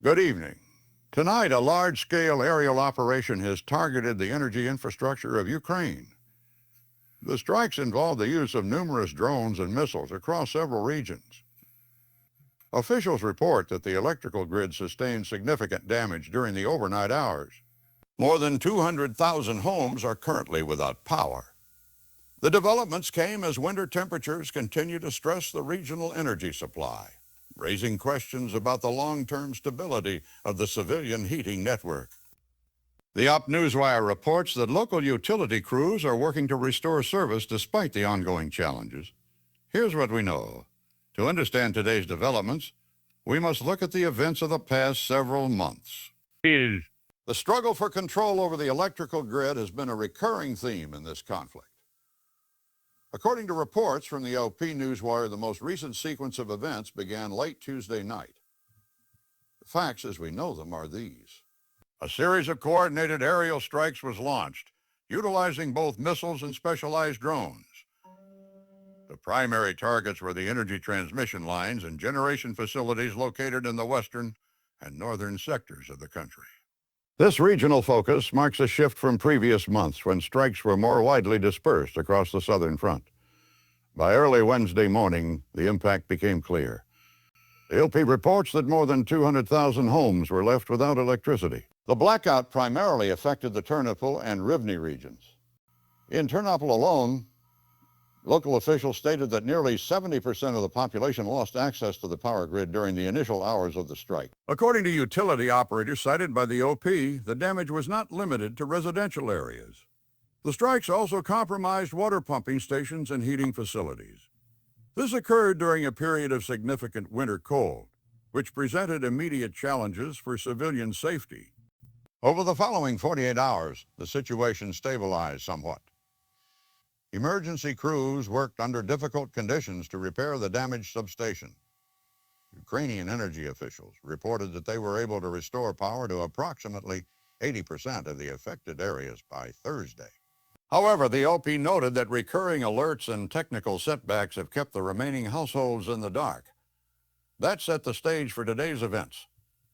Good evening. Tonight, a large-scale aerial operation has targeted the energy infrastructure of Ukraine. The strikes involve the use of numerous drones and missiles across several regions. Officials report that the electrical grid sustained significant damage during the overnight hours. More than 200,000 homes are currently without power. The developments came as winter temperatures continue to stress the regional energy supply, raising questions about the long-term stability of the civilian heating network. The Op Newswire reports that local utility crews are working to restore service despite the ongoing challenges. Here's what we know. To understand today's developments, we must look at the events of the past several months. The struggle for control over the electrical grid has been a recurring theme in this conflict. According to reports from the OP Newswire, the most recent sequence of events began late Tuesday night. The facts as we know them are these. A series of coordinated aerial strikes was launched, utilizing both missiles and specialized drones. The primary targets were the energy transmission lines and generation facilities located in the western and northern sectors of the country. This regional focus marks a shift from previous months when strikes were more widely dispersed across the southern front. By early Wednesday morning, the impact became clear. The LP reports that more than 200,000 homes were left without electricity. The blackout primarily affected the Ternopil and Rivne regions. In Ternopil alone, local officials stated that nearly 70% of the population lost access to the power grid during the initial hours of the strike. According to utility operators cited by the OP, the damage was not limited to residential areas. The strikes also compromised water pumping stations and heating facilities. This occurred during a period of significant winter cold, which presented immediate challenges for civilian safety. Over the following 48 hours, the situation stabilized somewhat. Emergency crews worked under difficult conditions to repair the damaged substation. Ukrainian energy officials reported that they were able to restore power to approximately 80% of the affected areas by Thursday. However, the OP noted that recurring alerts and technical setbacks have kept the remaining households in the dark. That set the stage for today's events.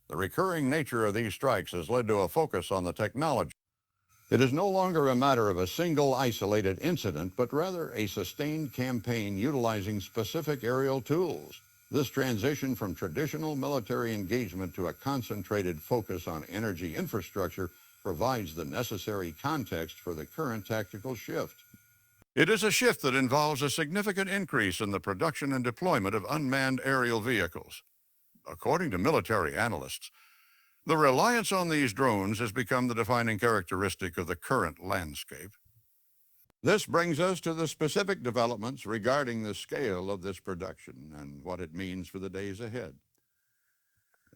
The recurring nature of these strikes has led to a focus on the technology. It is no longer a matter of a single isolated incident, but rather a sustained campaign utilizing specific aerial tools. This transition from traditional military engagement to a concentrated focus on energy infrastructure provides the necessary context for the current tactical shift. It is a shift that involves a significant increase in the production and deployment of unmanned aerial vehicles. According to military analysts, the reliance on these drones has become the defining characteristic of the current landscape. This brings us to the specific developments regarding the scale of this production and what it means for the days ahead.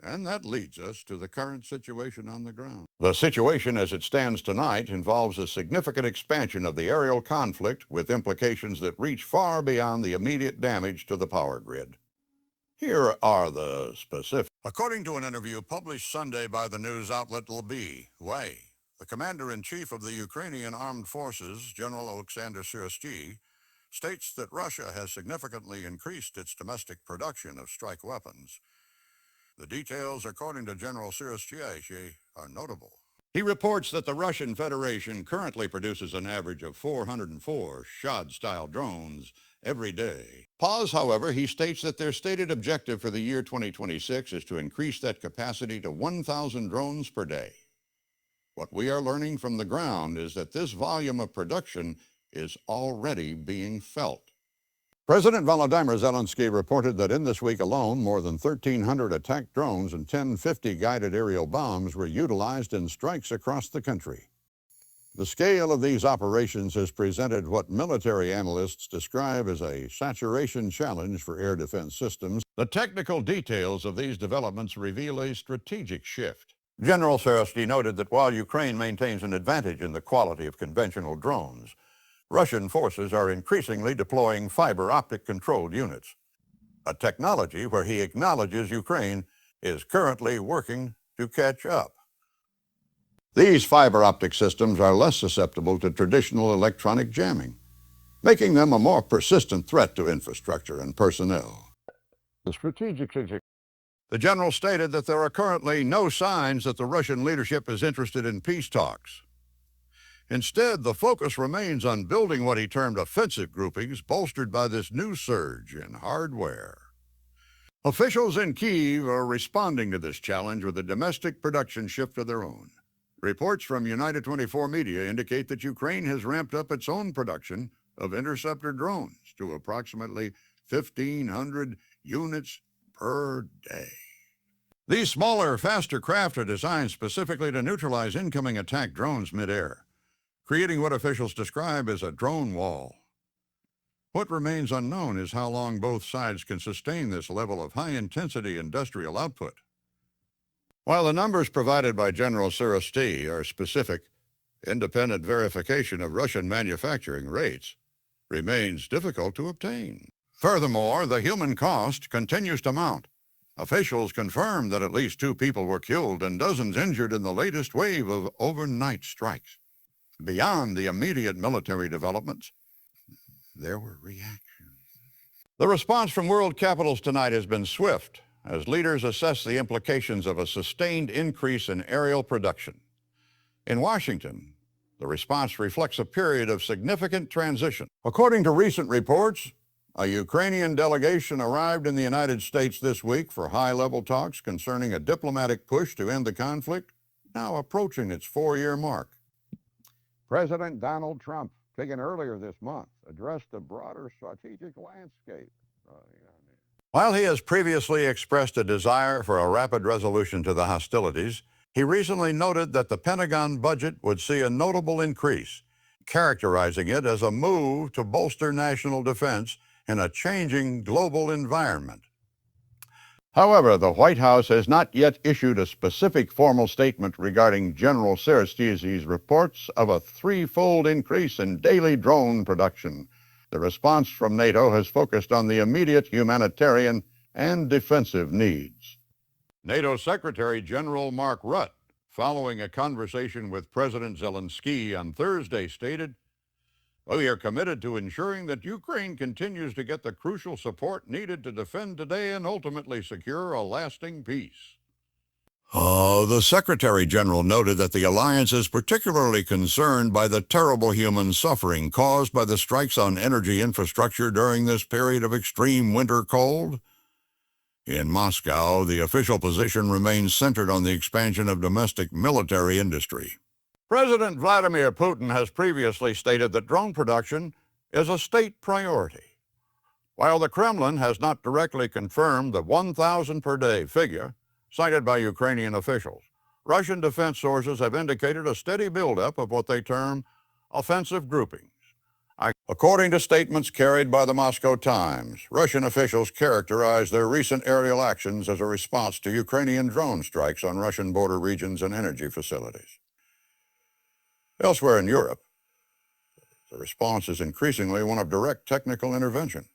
And that leads us to the current situation on the ground. The situation as it stands tonight involves a significant expansion of the aerial conflict with implications that reach far beyond the immediate damage to the power grid. Here are the specifics. According to an interview published Sunday by the news outlet Lviv, the commander-in-chief of the Ukrainian Armed Forces, General Alexander Syrsky, states that Russia has significantly increased its domestic production of strike weapons. The details, according to General Syrsky, are notable. He reports that the Russian Federation currently produces an average of 404 Shad-style drones every day. However, he states that their stated objective for the year 2026 is to increase that capacity to 1,000 drones per day. What we are learning from the ground is that this volume of production is already being felt. President Volodymyr Zelensky reported that in this week alone, more than 1,300 attack drones and 1050 guided aerial bombs were utilized in strikes across the country. The scale of these operations has presented what military analysts describe as a saturation challenge for air defense systems. The technical details of these developments reveal a strategic shift. General Syrsky noted that while Ukraine maintains an advantage in the quality of conventional drones, Russian forces are increasingly deploying fiber optic controlled units, a technology where he acknowledges Ukraine is currently working to catch up. These fiber optic systems are less susceptible to traditional electronic jamming, making them a more persistent threat to infrastructure and personnel. The strategic The general stated that there are currently no signs that the Russian leadership is interested in peace talks. Instead, the focus remains on building what he termed offensive groupings, bolstered by this new surge in hardware. Officials in Kyiv are responding to this challenge with a domestic production shift of their own. Reports from United 24 Media indicate that Ukraine has ramped up its own production of interceptor drones to approximately 1,500 units per day. These smaller, faster craft are designed specifically to neutralize incoming attack drones midair, creating what officials describe as a drone wall. What remains unknown is how long both sides can sustain this level of high-intensity industrial output. While the numbers provided by General Surosty are specific, independent verification of Russian manufacturing rates remains difficult to obtain. Furthermore, the human cost continues to mount. Officials confirm that at least 2 people were killed and dozens injured in the latest wave of overnight strikes. Beyond the immediate military developments, there were reactions. The response from world capitals tonight has been swift as leaders assess the implications of a sustained increase in aerial production. In Washington, the response reflects a period of significant transition. According to recent reports, a Ukrainian delegation arrived in the United States this week for high-level talks concerning a diplomatic push to end the conflict, now approaching its 4-year mark. President Donald Trump, taken earlier this month, addressed the broader strategic landscape. While he has previously expressed a desire for a rapid resolution to the hostilities, he recently noted that the Pentagon budget would see a notable increase, characterizing it as a move to bolster national defense in a changing global environment. However, the White House has not yet issued a specific formal statement regarding General Surossty's reports of a 3-fold increase in daily drone production. The response from NATO has focused on the immediate humanitarian and defensive needs. NATO Secretary General Mark Rutte, following a conversation with President Zelensky on Thursday, stated, "We are committed to ensuring that Ukraine continues to get the crucial support needed to defend today and ultimately secure a lasting peace." The Secretary General noted that the alliance is particularly concerned by the terrible human suffering caused by the strikes on energy infrastructure during this period of extreme winter cold. In Moscow, the official position remains centered on the expansion of domestic military industry. President Vladimir Putin has previously stated that drone production is a state priority. While the Kremlin has not directly confirmed the 1,000 per day figure cited by Ukrainian officials, Russian defense sources have indicated a steady buildup of what they term offensive groupings. According to statements carried by the Moscow Times, Russian officials characterized their recent aerial actions as a response to Ukrainian drone strikes on Russian border regions and energy facilities. Elsewhere in Europe, the response is increasingly one of direct technical intervention.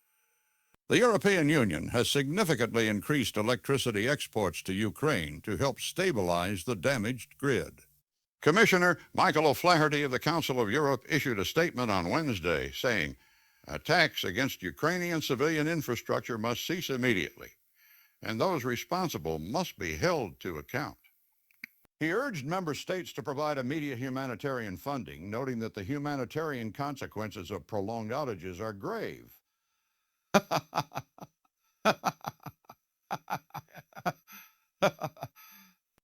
The European Union has significantly increased electricity exports to Ukraine to help stabilize the damaged grid. Commissioner Michael O'Flaherty of the Council of Europe issued a statement on Wednesday saying, "Attacks against Ukrainian civilian infrastructure must cease immediately, and those responsible must be held to account." He urged member states to provide immediate humanitarian funding, noting that the humanitarian consequences of prolonged outages are grave.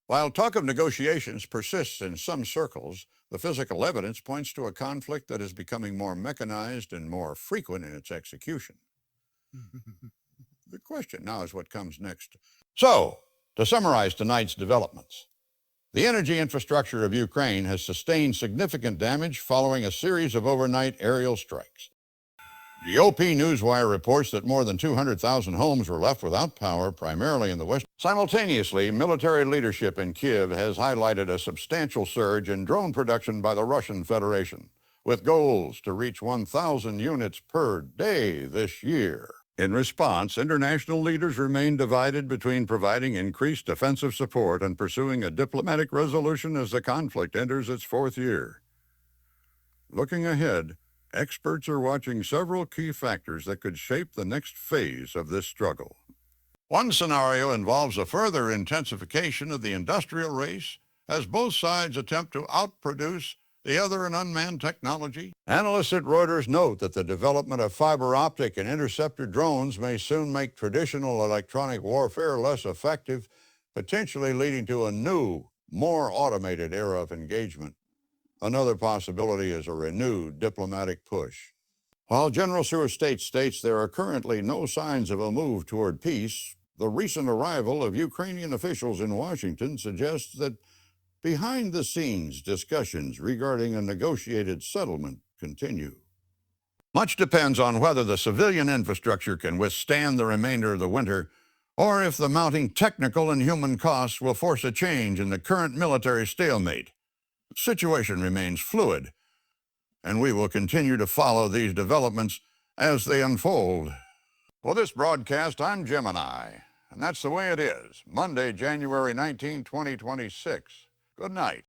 While talk of negotiations persists in some circles, the physical evidence points to a conflict that is becoming more mechanized and more frequent in its execution. The question now is what comes next. So, to summarize tonight's developments, the energy infrastructure of Ukraine has sustained significant damage following a series of overnight aerial strikes. The OP Newswire reports that more than 200,000 homes were left without power, primarily in the west. Simultaneously, military leadership in Kyiv has highlighted a substantial surge in drone production by the Russian Federation, with goals to reach 1,000 units per day this year. In response, international leaders remain divided between providing increased defensive support and pursuing a diplomatic resolution as the conflict enters its 4th year. Looking ahead, experts are watching several key factors that could shape the next phase of this struggle. One scenario involves a further intensification of the industrial race as both sides attempt to outproduce the other in unmanned technology. Analysts at Reuters note that the development of fiber optic and interceptor drones may soon make traditional electronic warfare less effective, potentially leading to a new, more automated era of engagement. Another possibility is a renewed diplomatic push. While General State states there are currently no signs of a move toward peace, the recent arrival of Ukrainian officials in Washington suggests that behind-the-scenes discussions regarding a negotiated settlement continue. Much depends on whether the civilian infrastructure can withstand the remainder of the winter, or if the mounting technical and human costs will force a change in the current military stalemate. The situation remains fluid, and we will continue to follow these developments as they unfold. For this broadcast, I'm Gemini, and that's the way it is, Monday, January 19, 2026. Good night.